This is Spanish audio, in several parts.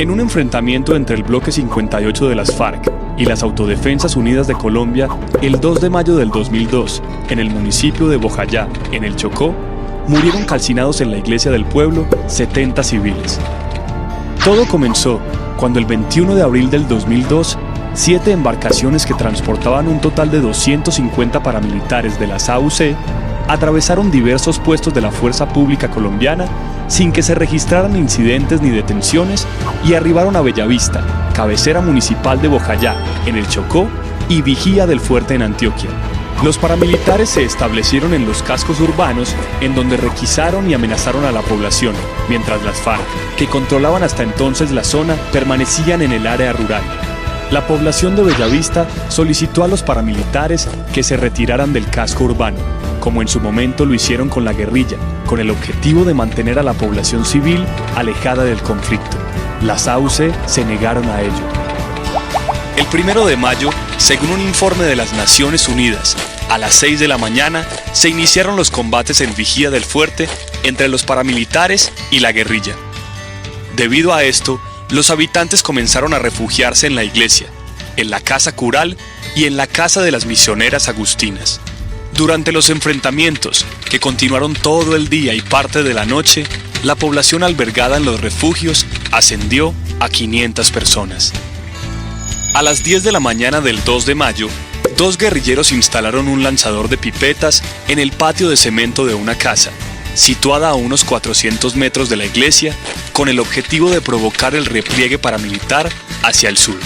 En un enfrentamiento entre el Bloque 58 de las FARC y las Autodefensas Unidas de Colombia, el 2 de mayo del 2002, en el municipio de Bojayá, en el Chocó, murieron calcinados en la iglesia del pueblo 70 civiles. Todo comenzó cuando el 21 de abril del 2002, 7 embarcaciones que transportaban un total de 250 paramilitares de las AUC atravesaron diversos puestos de la Fuerza Pública colombiana sin que se registraran incidentes ni detenciones y arribaron a Bellavista, cabecera municipal de Bojayá, en el Chocó, y Vigía del Fuerte en Antioquia. Los paramilitares se establecieron en los cascos urbanos, en donde requisaron y amenazaron a la población, mientras las FARC, que controlaban hasta entonces la zona, permanecían en el área rural. La población de Bellavista solicitó a los paramilitares que se retiraran del casco urbano, como en su momento lo hicieron con la guerrilla, con el objetivo de mantener a la población civil alejada del conflicto. Las AUC se negaron a ello. El 1 de mayo, según un informe de las Naciones Unidas, a las 6 de la mañana se iniciaron los combates en Vigía del Fuerte entre los paramilitares y la guerrilla. Debido a esto, los habitantes comenzaron a refugiarse en la iglesia, en la casa cural y en la casa de las misioneras agustinas. Durante los enfrentamientos, que continuaron todo el día y parte de la noche, la población albergada en los refugios ascendió a 500 personas. A las 10 de la mañana del 2 de mayo, 2 guerrilleros instalaron un lanzador de pipetas en el patio de cemento de una casa, situada a unos 400 metros de la iglesia, con el objetivo de provocar el repliegue paramilitar hacia el sur.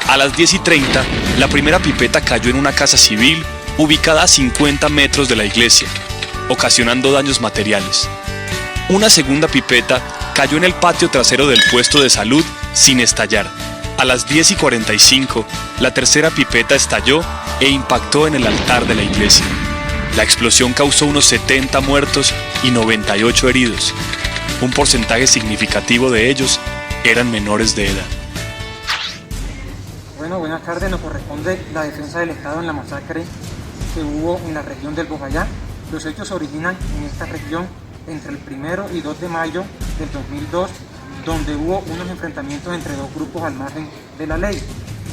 A las 10:30, la primera pipeta cayó en una casa civil ubicada a 50 metros de la iglesia, ocasionando daños materiales. Una segunda pipeta cayó en el patio trasero del puesto de salud sin estallar. A las 10:45, la tercera pipeta estalló e impactó en el altar de la iglesia. La explosión causó unos 70 muertos y 98 heridos. Un porcentaje significativo de ellos eran menores de edad. Bueno, buenas tardes. Nos corresponde la defensa del Estado en la masacre que hubo en la región del Bojayá. Los hechos se originan en esta región entre el 1 y 2 de mayo del 2002, donde hubo unos enfrentamientos entre 2 grupos al margen de la ley.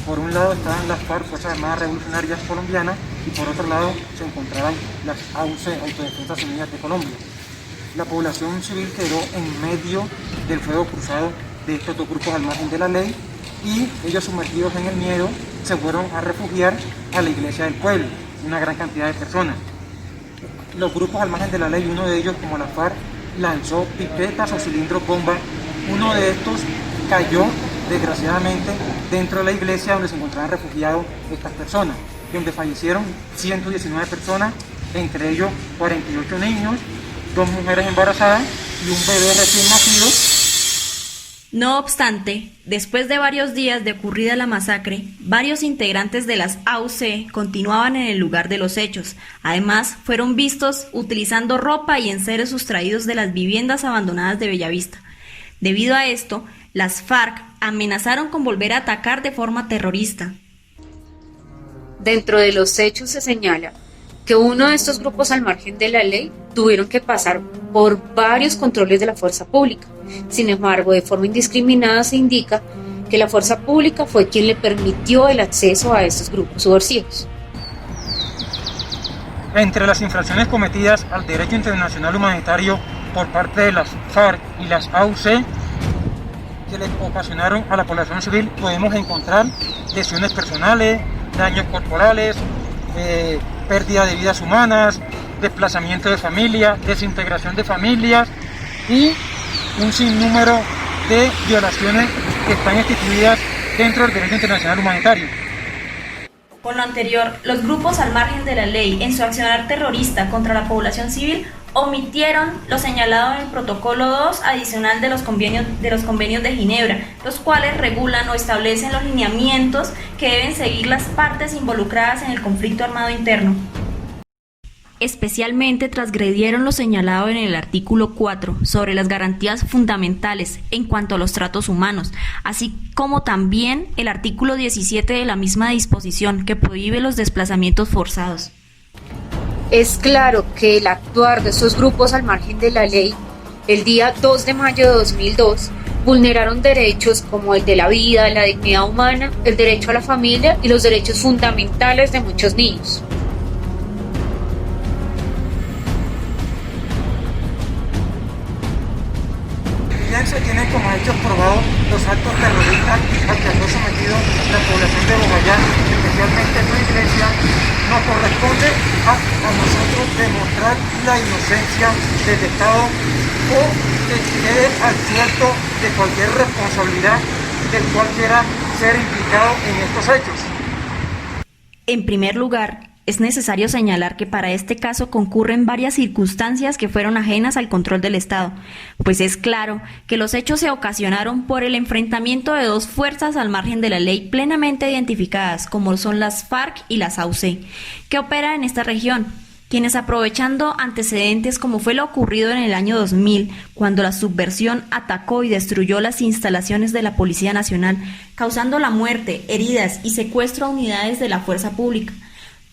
Por un lado estaban las FARC, Fuerzas Armadas Revolucionarias Colombianas, y por otro lado se encontraban las AUC, Autodefensas Unidas de Colombia. La población civil quedó en medio del fuego cruzado de estos 2 grupos al margen de la ley, y ellos, sumergidos en el miedo, se fueron a refugiar a la iglesia del pueblo, una gran cantidad de personas. Los grupos al margen de la ley, uno de ellos, como la FARC, lanzó pipetas o cilindros bomba. Uno de estos cayó, desgraciadamente, dentro de la iglesia donde se encontraban refugiados estas personas, donde fallecieron 119 personas, entre ellos 48 niños, 2 mujeres embarazadas y un bebé recién nacido. No obstante, después de varios días de ocurrida la masacre, varios integrantes de las AUC continuaban en el lugar de los hechos. Además, fueron vistos utilizando ropa y enseres sustraídos de las viviendas abandonadas de Bellavista. Debido a esto, las FARC amenazaron con volver a atacar de forma terrorista. Dentro de los hechos se señala que uno de estos grupos al margen de la ley tuvieron que pasar por varios controles de la fuerza pública. Sin embargo, de forma indiscriminada se indica que la fuerza pública fue quien le permitió el acceso a estos grupos subversivos. Entre las infracciones cometidas al derecho internacional humanitario por parte de las FARC y las AUC que le ocasionaron a la población civil, podemos encontrar lesiones personales, daños corporales, pérdida de vidas humanas, desplazamiento de familias, desintegración de familias y un sinnúmero de violaciones que están instituidas dentro del derecho internacional humanitario. Con lo anterior, los grupos al margen de la ley, en su accionar terrorista contra la población civil, omitieron lo señalado en el protocolo 2 adicional de los convenios de Ginebra, los cuales regulan o establecen los lineamientos que deben seguir las partes involucradas en el conflicto armado interno. Especialmente transgredieron lo señalado en el artículo 4 sobre las garantías fundamentales en cuanto a los tratos humanos, así como también el artículo 17 de la misma disposición que prohíbe los desplazamientos forzados. Es claro que el actuar de estos grupos al margen de la ley, el día 2 de mayo de 2002, Vulneraron derechos como el de la vida, la dignidad humana, el derecho a la familia y los derechos fundamentales de muchos niños. Bien se tienen como hechos probados los actos terroristas a que fue sometido la población de Bogotá, especialmente su iglesia. Nos corresponde a nosotros demostrar la inocencia del Estado o que quede al cierto de cualquier responsabilidad del cual quiera ser implicado en estos hechos. En primer lugar, es necesario señalar que para este caso concurren varias circunstancias que fueron ajenas al control del Estado, pues es claro que los hechos se ocasionaron por el enfrentamiento de dos fuerzas al margen de la ley plenamente identificadas, como son las FARC y las AUC, que operan en esta región, quienes aprovechando antecedentes como fue lo ocurrido en el año 2000, cuando la subversión atacó y destruyó las instalaciones de la Policía Nacional, causando la muerte, heridas y secuestro a unidades de la fuerza pública,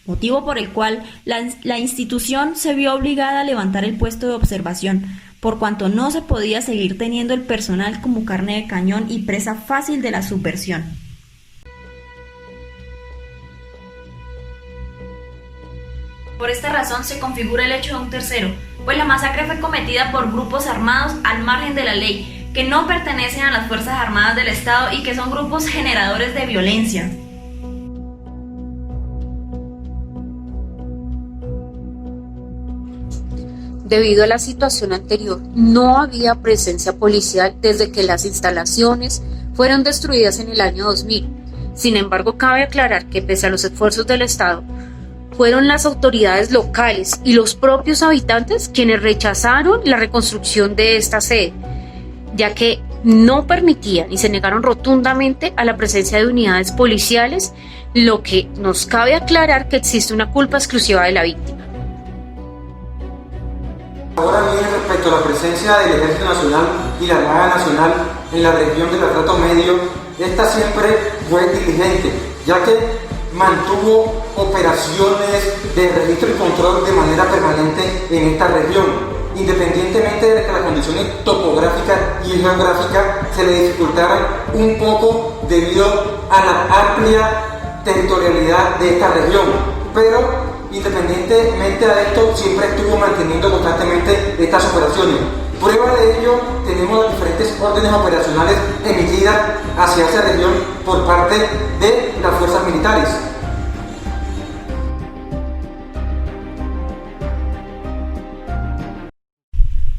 motivo por el cual la institución se vio obligada a levantar el puesto de observación, por cuanto no se podía seguir teniendo el personal como carne de cañón y presa fácil de la subversión. Por esta razón se configura el hecho de un tercero, pues la masacre fue cometida por grupos armados al margen de la ley, que no pertenecen a las Fuerzas Armadas del Estado y que son grupos generadores de violencia. Debido a la situación anterior, no había presencia policial desde que las instalaciones fueron destruidas en el año 2000. Sin embargo, cabe aclarar que pese a los esfuerzos del Estado, fueron las autoridades locales y los propios habitantes quienes rechazaron la reconstrucción de esta sede, ya que no permitían y se negaron rotundamente a la presencia de unidades policiales, lo que nos cabe aclarar que existe una culpa exclusiva de la víctima. Ahora bien, respecto a la presencia del Ejército Nacional y la Armada Nacional en la región del Atrato Medio, esta siempre fue diligente, ya que mantuvo operaciones de registro y control de manera permanente en esta región, independientemente de que las condiciones topográficas y geográficas se le dificultaran un poco debido a la amplia territorialidad de esta región, pero independientemente de esto, siempre estuvo manteniendo constantemente estas operaciones. Prueba de ello, tenemos las diferentes órdenes operacionales emitidas hacia esa región por parte de las fuerzas militares.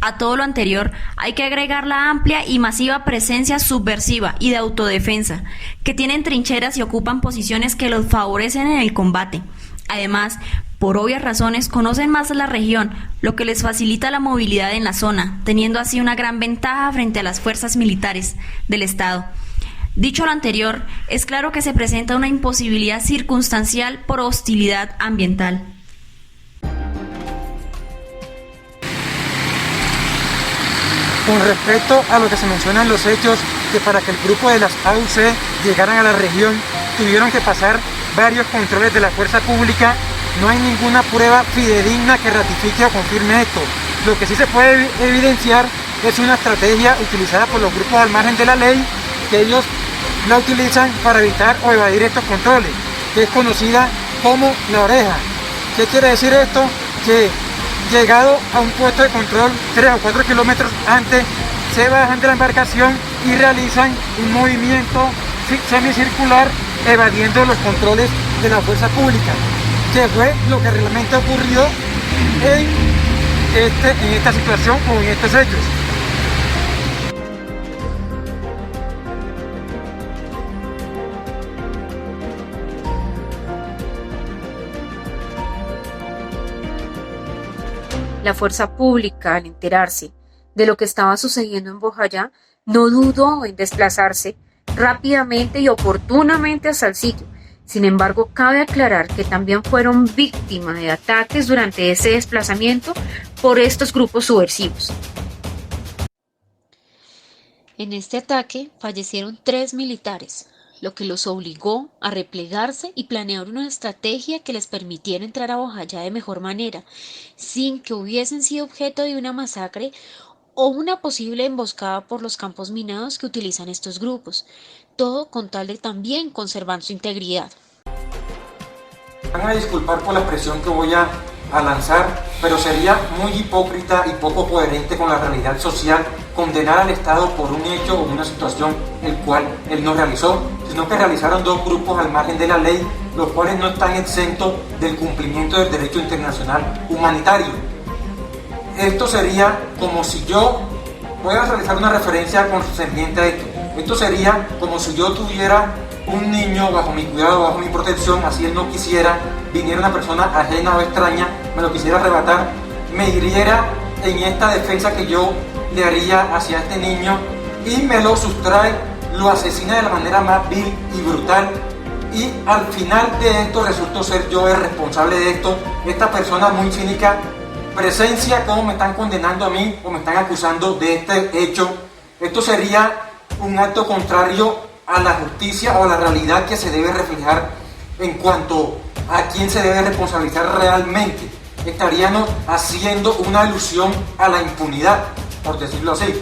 A todo lo anterior, hay que agregar la amplia y masiva presencia subversiva y de autodefensa, que tienen trincheras y ocupan posiciones que los favorecen en el combate. Además, por obvias razones, conocen más la región, lo que les facilita la movilidad en la zona, teniendo así una gran ventaja frente a las fuerzas militares del Estado. Dicho lo anterior, es claro que se presenta una imposibilidad circunstancial por hostilidad ambiental. Con respecto a lo que se menciona en los hechos, que para que el grupo de las AUC llegaran a la región, tuvieron que pasar varios controles de la fuerza pública. No hay ninguna prueba fidedigna que ratifique o confirme esto. Lo que sí se puede evidenciar es una estrategia utilizada por los grupos al margen de la ley, que ellos la utilizan para evitar o evadir estos controles, que es conocida como la oreja. ¿Qué quiere decir esto? Que llegado a un puesto de control 3 o 4 kilómetros antes, se bajan de la embarcación y realizan un movimiento semicircular evadiendo los controles de la fuerza pública, que fue lo que realmente ocurrió en esta situación o en estos hechos. La fuerza pública, al enterarse de lo que estaba sucediendo en Bojayá, no dudó en desplazarse rápidamente y oportunamente hasta el sitio. Sin embargo, cabe aclarar que también fueron víctimas de ataques durante ese desplazamiento por estos grupos subversivos. En este ataque fallecieron 3 militares, lo que los obligó a replegarse y planear una estrategia que les permitiera entrar a Bojayá de mejor manera, sin que hubiesen sido objeto de una masacre o una posible emboscada por los campos minados que utilizan estos grupos, todo con tal de también conservar su integridad. Van a disculpar por la expresión que voy a lanzar, pero sería muy hipócrita y poco coherente con la realidad social condenar al Estado por un hecho o una situación el cual él no realizó, sino que realizaron dos grupos al margen de la ley, los cuales no están exentos del cumplimiento del derecho internacional humanitario. Esto sería como si yo, voy a realizar una referencia concerniente a esto sería como si yo tuviera un niño bajo mi cuidado, bajo mi protección, así él no quisiera, viniera una persona ajena o extraña, me lo quisiera arrebatar, me hiriera en esta defensa que yo le haría hacia este niño y me lo sustrae, lo asesina de la manera más vil y brutal, y al final de esto resulto ser yo el responsable de esto. Esta persona muy cínica presencia cómo me están condenando a mí o me están acusando de este hecho. Esto sería un acto contrario a la justicia o a la realidad que se debe reflejar en cuanto a quién se debe responsabilizar realmente. Estaríamos haciendo una alusión a la impunidad, por decirlo así.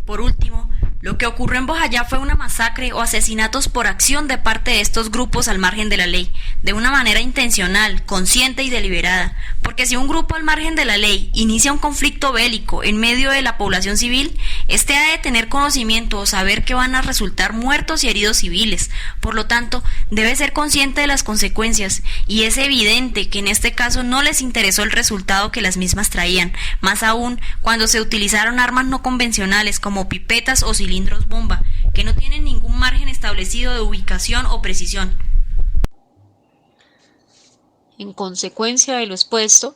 Por último, lo que ocurrió en Bojayá fue una masacre o asesinatos por acción de parte de estos grupos al margen de la ley, de una manera intencional, consciente y deliberada, porque si un grupo al margen de la ley inicia un conflicto bélico en medio de la población civil, este ha de tener conocimiento o saber que van a resultar muertos y heridos civiles, por lo tanto, debe ser consciente de las consecuencias, y es evidente que en este caso no les interesó el resultado que las mismas traían, más aún cuando se utilizaron armas no convencionales como pipetas o cilindros bomba, que no tienen ningún margen establecido de ubicación o precisión. En consecuencia de lo expuesto,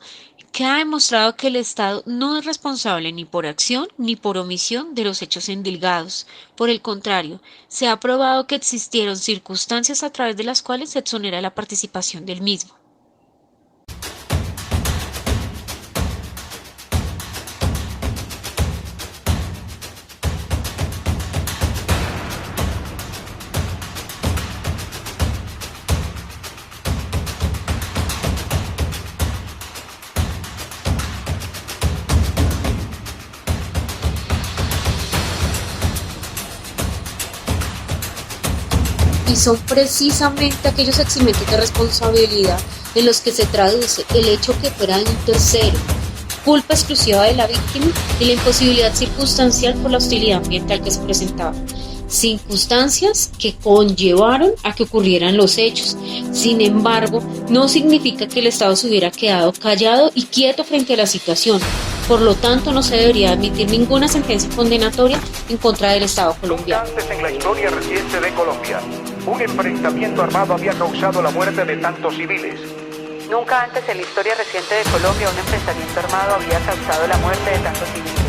queda demostrado que el Estado no es responsable ni por acción ni por omisión de los hechos endilgados. Por el contrario, se ha probado que existieron circunstancias a través de las cuales se exonera la participación del mismo. Y son precisamente aquellos eximentos de responsabilidad en los que se traduce el hecho que fuera de un tercero, culpa exclusiva de la víctima y la imposibilidad circunstancial por la hostilidad ambiental que se presentaba. Circunstancias que conllevaron a que ocurrieran los hechos. Sin embargo, no significa que el Estado se hubiera quedado callado y quieto frente a la situación. Por lo tanto, no se debería emitir ninguna sentencia condenatoria en contra del Estado colombiano. Antes en la historia reciente de Colombia, un enfrentamiento armado había causado la muerte de tantos civiles. Nunca antes en la historia reciente de Colombia un enfrentamiento armado había causado la muerte de tantos civiles.